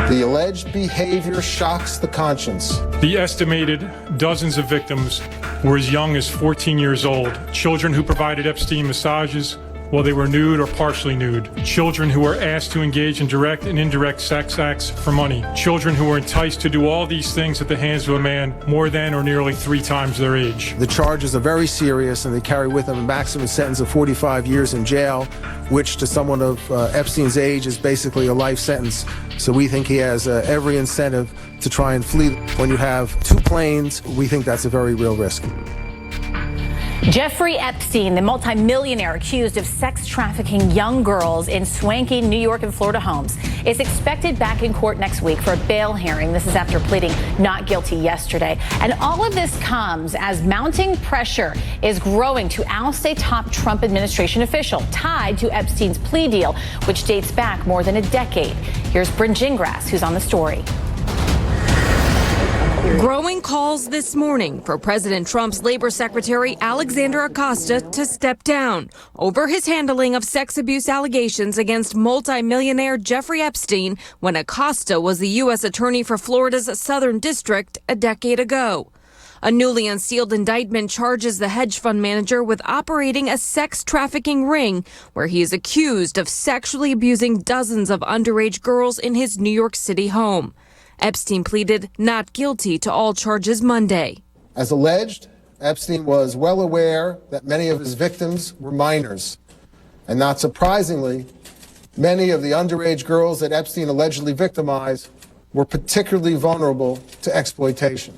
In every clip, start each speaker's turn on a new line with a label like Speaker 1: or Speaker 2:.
Speaker 1: The alleged behavior shocks the conscience.
Speaker 2: The estimated dozens of victims were as young as 14 years old. Children who provided Epstein massages while they were nude or partially nude. Children who were asked to engage in direct and indirect sex acts for money. Children who were enticed to do all these things at the hands of a man more than or nearly 3 times their age.
Speaker 1: The charges are very serious, and they carry with them a maximum sentence of 45 years in jail, which to someone of Epstein's age is basically a life sentence. So we think he has every incentive to try and flee. When you have 2 planes, we think that's a very real risk.
Speaker 3: Jeffrey Epstein, the multimillionaire accused of sex trafficking young girls in swanky New York and Florida homes, is expected back in court next week for a bail hearing. This is after pleading not guilty yesterday. And all of this comes as mounting pressure is growing to oust a top Trump administration official tied to Epstein's plea deal, which dates back more than a decade. Here's Bryn Gingras, who's on the story.
Speaker 4: Growing calls this morning for President Trump's Labor Secretary Alexander Acosta to step down over his handling of sex abuse allegations against multimillionaire Jeffrey Epstein when Acosta was the U.S. Attorney for Florida's Southern District a decade ago. A newly unsealed indictment charges the hedge fund manager with operating a sex trafficking ring where he is accused of sexually abusing dozens of underage girls in his New York City home. Epstein pleaded not guilty to all charges Monday.
Speaker 1: As alleged, Epstein was well aware that many of his victims were minors. And not surprisingly, many of the underage girls that Epstein allegedly victimized were particularly vulnerable to exploitation.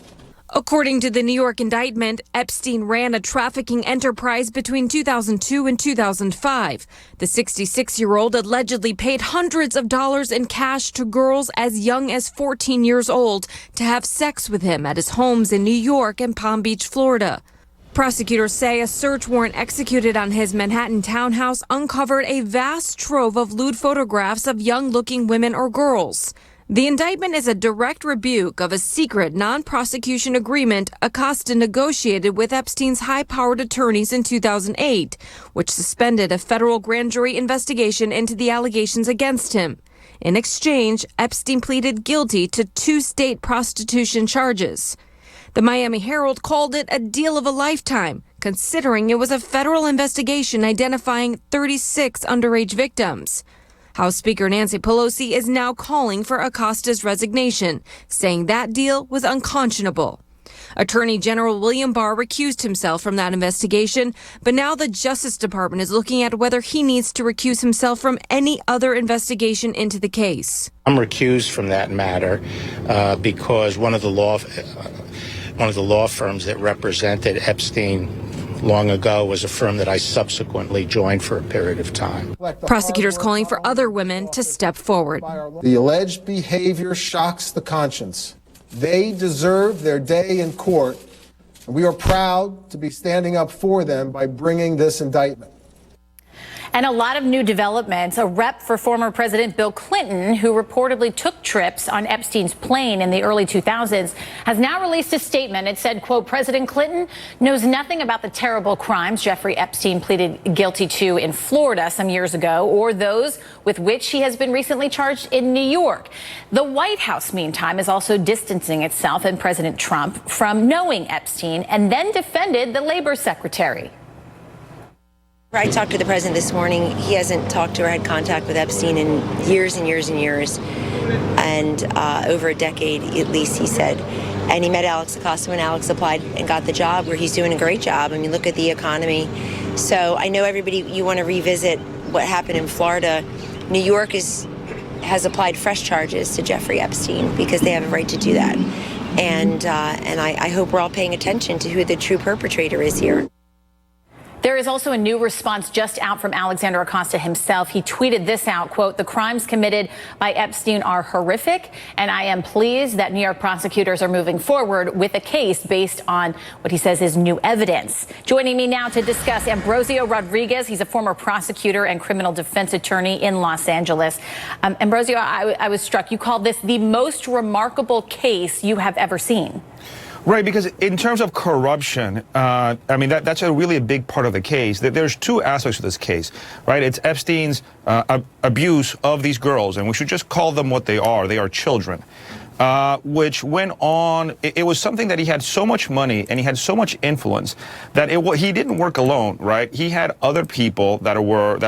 Speaker 4: According to the New York indictment, Epstein ran a trafficking enterprise between 2002 and 2005. The 66-year-old allegedly paid hundreds of dollars in cash to girls as young as 14 years old to have sex with him at his homes in New York and Palm Beach, Florida. Prosecutors say a search warrant executed on his Manhattan townhouse uncovered a vast trove of lewd photographs of young-looking women or girls. The indictment is a direct rebuke of a secret non-prosecution agreement Acosta negotiated with Epstein's high-powered attorneys in 2008, which suspended a federal grand jury investigation into the allegations against him. In exchange, Epstein pleaded guilty to 2 state prostitution charges. The Miami Herald called it a deal of a lifetime, considering it was a federal investigation identifying 36 underage victims. House Speaker Nancy Pelosi is now calling for Acosta's resignation, saying that deal was unconscionable. Attorney General William Barr recused himself from that investigation, but now the Justice Department is looking at whether he needs to recuse himself from any other investigation into the case.
Speaker 5: I'm recused from that matter because one of the law firms that represented Epstein long ago was a firm that I subsequently joined for a period of time.
Speaker 4: Prosecutors calling for other women to step forward.
Speaker 1: The alleged behavior shocks the conscience. They deserve their day in court, and we are proud to be standing up for them by bringing this indictment.
Speaker 3: And a lot of new developments. A rep for former President Bill Clinton, who reportedly took trips on Epstein's plane in the early 2000s, has now released a statement. It said, quote, President Clinton knows nothing about the terrible crimes Jeffrey Epstein pleaded guilty to in Florida some years ago, or those with which he has been recently charged in New York. The White House, meantime, is also distancing itself and President Trump from knowing Epstein and then defended the labor secretary.
Speaker 6: I talked to the president this morning. He hasn't talked to or had contact with Epstein in years and years and years, and over a decade at least, he said. And he met Alex Acosta when Alex applied and got the job, where he's doing a great job. I mean, look at the economy. So I know everybody, you want to revisit what happened in Florida. New York has applied fresh charges to Jeffrey Epstein because they have a right to do that. And I hope we're all paying attention to who the true perpetrator is here.
Speaker 3: There is also a new response just out from Alexander Acosta himself. He tweeted this out, quote, the crimes committed by Epstein are horrific, and I am pleased that New York prosecutors are moving forward with a case based on what he says is new evidence. Joining me now to discuss, Ambrosio Rodriguez. He's a former prosecutor and criminal defense attorney in Los Angeles. Ambrosio, I was struck. You called this the most remarkable case you have ever seen.
Speaker 7: Right, because in terms of corruption, I mean, that's really a big part of the case. There's two aspects of this case, right? It's Epstein's abuse of these girls, and we should just call them what they are. They are children, which went on. It was something that he had so much money and he had so much influence that he didn't work alone, right? He had other people that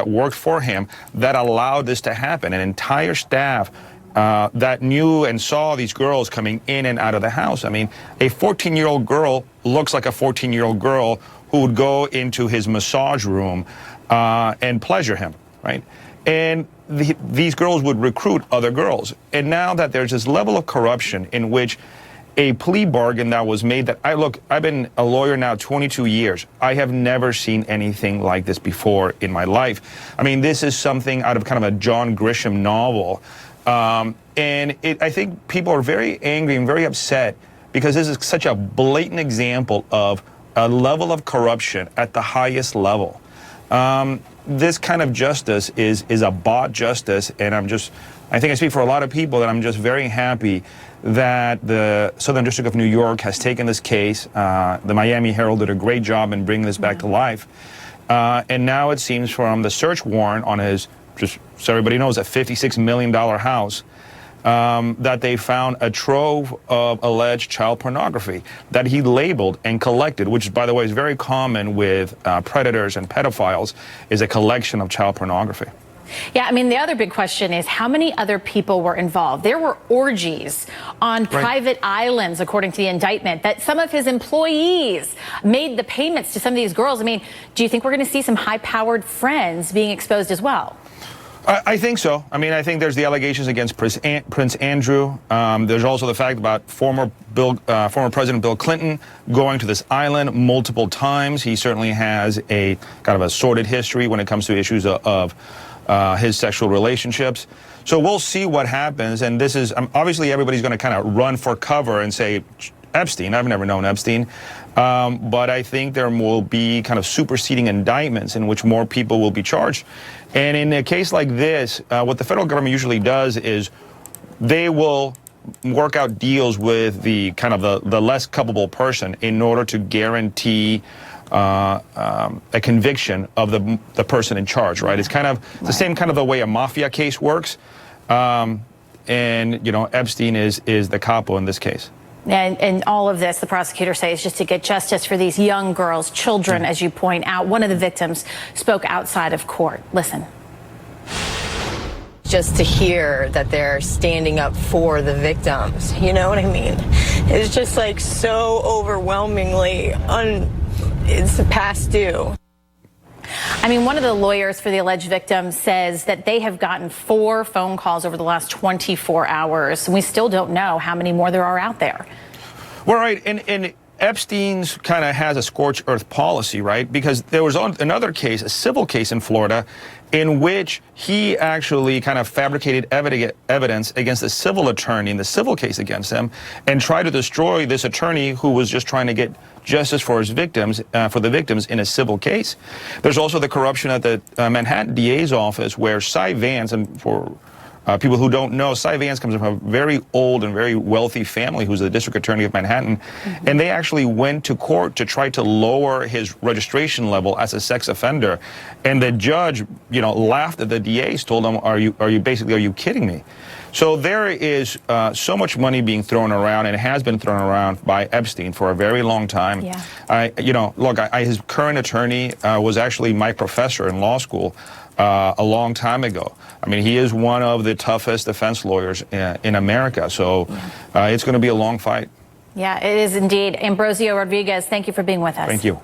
Speaker 7: worked for him that allowed this to happen, an entire staff that knew and saw these girls coming in and out of the house. I mean, a 14-year-old girl looks like a 14-year-old girl who would go into his massage room and pleasure him, right? And these girls would recruit other girls. And now that there's this level of corruption in which a plea bargain that was made that I've been a lawyer now 22 years. I have never seen anything like this before in my life. I mean, this is something out of kind of a John Grisham novel. And I think people are very angry and very upset because this is such a blatant example of a level of corruption at the highest level. This kind of justice is a bought justice, and I think I speak for a lot of people that I'm just very happy that the Southern District of New York has taken this case. The Miami Herald did a great job in bringing this back to life. And now it seems from the search warrant on his, just so everybody knows, a $56 million house, that they found a trove of alleged child pornography that he labeled and collected, which, by the way, is very common with predators and pedophiles, is a collection of child pornography.
Speaker 3: Yeah, I mean, the other big question is how many other people were involved? There were orgies on private islands, according to the indictment, that some of his employees made the payments to some of these girls. I mean, do you think we're going to see some high-powered friends being exposed as well?
Speaker 7: I think so. I mean, I think there's the allegations against Prince Andrew. There's also the fact about former President Bill Clinton going to this island multiple times. He certainly has a kind of a sordid history when it comes to issues of his sexual relationships. So we'll see what happens. And this is obviously everybody's going to kind of run for cover and say, Epstein, I've never known Epstein. But I think there will be kind of superseding indictments in which more people will be charged. And in a case like this, what the federal government usually does is they will work out deals with the kind of the less culpable person in order to guarantee a conviction of the person in charge, right? It's kind of the same kind of the way a mafia case works. And, you know, Epstein is the capo in this case.
Speaker 3: And all of this, the prosecutor says, just to get justice for these young girls, children, as you point out. One of the victims spoke outside of court. Listen.
Speaker 8: Just to hear that they're standing up for the victims, you know what I mean? It's just like so overwhelmingly, it's past due.
Speaker 3: I mean, one of the lawyers for the alleged victim says that they have gotten 4 phone calls over the last 24 hours. And we still don't know how many more there are out there.
Speaker 7: Well, right. And Epstein's kind of has a scorched earth policy, right? Because there was another case, a civil case in Florida, in which he actually kind of fabricated evidence against a civil attorney in the civil case against him and tried to destroy this attorney who was just trying to get justice for his victims, for the victims in a civil case. There's also the corruption at the Manhattan DA's office where Cy Vance, and for people who don't know, Cy Vance comes from a very old and very wealthy family who's the district attorney of Manhattan, and they actually went to court to try to lower his registration level as a sex offender, and the judge, you know, laughed at the DAs, told them, are you kidding me? So there is so much money being thrown around, and it has been thrown around by Epstein for a very long time. Yeah. You know, look, his current attorney was actually my professor in law school a long time ago. I mean, he is one of the toughest defense lawyers in America. So it's going to be a long fight.
Speaker 3: Yeah, it is indeed. Ambrosio Rodriguez, thank you for being with us.
Speaker 7: Thank you.